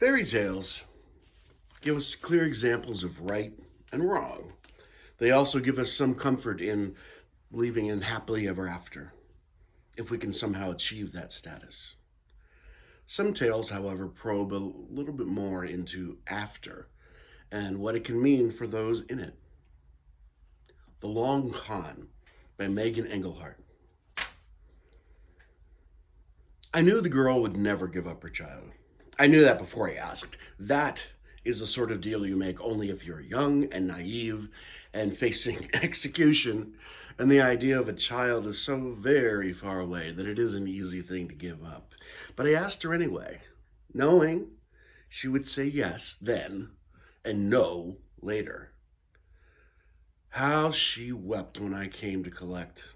Fairy tales give us clear examples of right and wrong. They also give us some comfort in believing in happily ever after, if we can somehow achieve that status. Some tales, however, probe a little bit more into after and what it can mean for those in it. The Long Con by Megan Engelhardt. I knew the girl would never give up her child. I knew that before I asked. That is the sort of deal you make only if you're young and naive and facing execution, and the idea of a child is so very far away that it is an easy thing to give up. But I asked her anyway, knowing she would say yes then and no later. How she wept when I came to collect.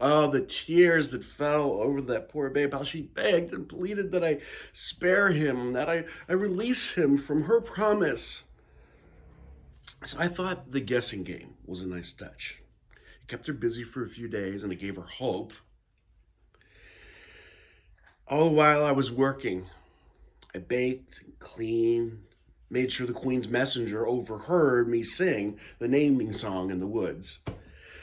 Oh, the tears that fell over that poor babe, how she begged and pleaded that I spare him, that I release him from her promise. So I thought the guessing game was a nice touch. It kept her busy for a few days and it gave her hope. All the while I was working, I baked and cleaned, made sure the Queen's messenger overheard me sing the naming song in the woods.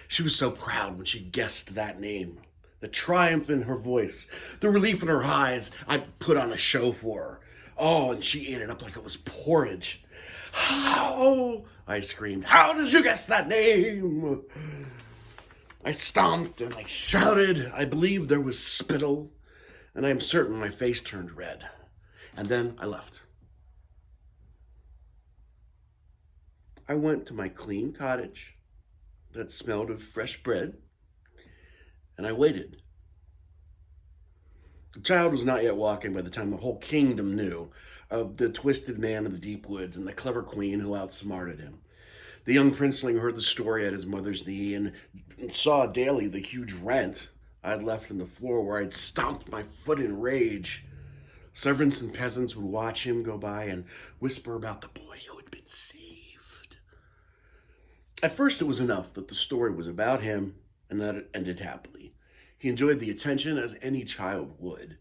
She was so proud when she guessed that name. The triumph in her voice, the relief in her eyes. I put on a show for her. Oh, and she ate it up like it was porridge. How? I screamed. How did you guess that name? I stomped and I shouted. I believe there was spittle, and I am certain my face turned red. And then I left. I went to my clean cottage that smelled of fresh bread, and I waited. The child was not yet walking by the time the whole kingdom knew of the twisted man in the deep woods and the clever queen who outsmarted him. The young princeling heard the story at his mother's knee and saw daily the huge rent I had left in the floor where I'd stomped my foot in rage. Servants and peasants would watch him go by and whisper about the boy who had been saved. At first, it was enough that the story was about him and that it ended happily. He enjoyed the attention as any child would.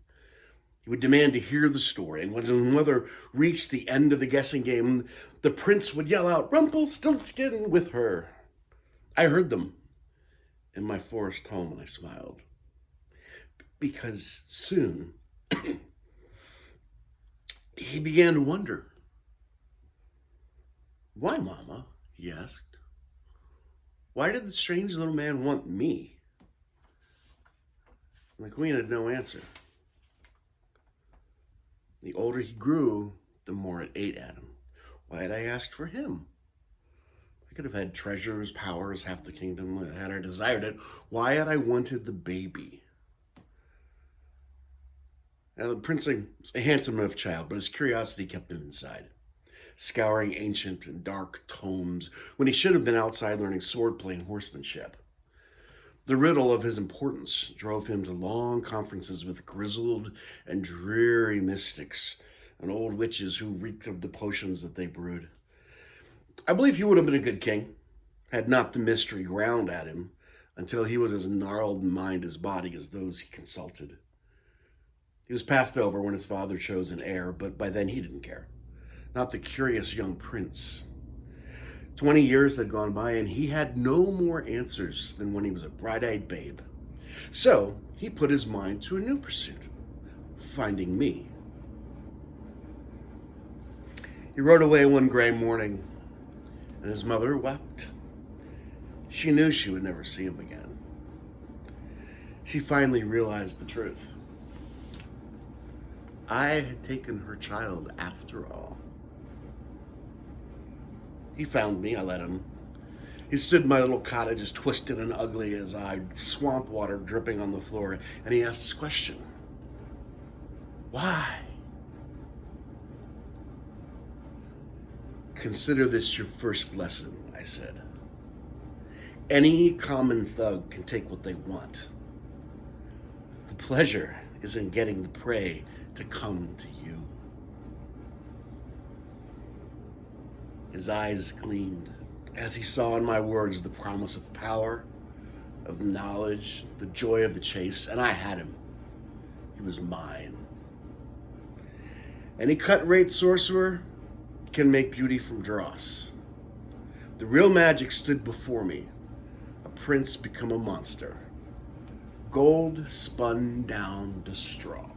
He would demand to hear the story, and when his mother reached the end of the guessing game, the prince would yell out, "Rumplestiltskin" with her. I heard them in my forest home, and I smiled. Because soon, he began to wonder. "Why, Mama?" he asked. "Why did the strange little man want me?" And the queen had no answer. The older he grew, the more it ate at him. Why had I asked for him? I could have had treasures, powers, half the kingdom had I desired it. Why had I wanted the baby? Now, the princeling was a handsome enough child, but his curiosity kept him inside, scouring ancient and dark tomes when he should have been outside learning swordplay and horsemanship. The riddle of his importance drove him to long conferences with grizzled and dreary mystics and old witches who reeked of the potions that they brewed. I believe he would have been a good king, had not the mystery ground at him until he was as gnarled in mind as body as those he consulted. He was passed over when his father chose an heir, but by then he didn't care. Not the curious young prince. 20 years had gone by and he had no more answers than when he was a bright-eyed babe. So he put his mind to a new pursuit, finding me. He rode away one gray morning and his mother wept. She knew she would never see him again. She finally realized the truth. I had taken her child after all. He found me, I let him. He stood in my little cottage as twisted and ugly as I, swamp water dripping on the floor, and he asked this question. Why? Consider this your first lesson, I said. Any common thug can take what they want. The pleasure is in getting the prey to come to you. His eyes gleamed as he saw in my words the promise of power, of knowledge, the joy of the chase, and I had him. He was mine. Any cut-rate sorcerer can make beauty from dross. The real magic stood before me, a prince become a monster, gold spun down to straw.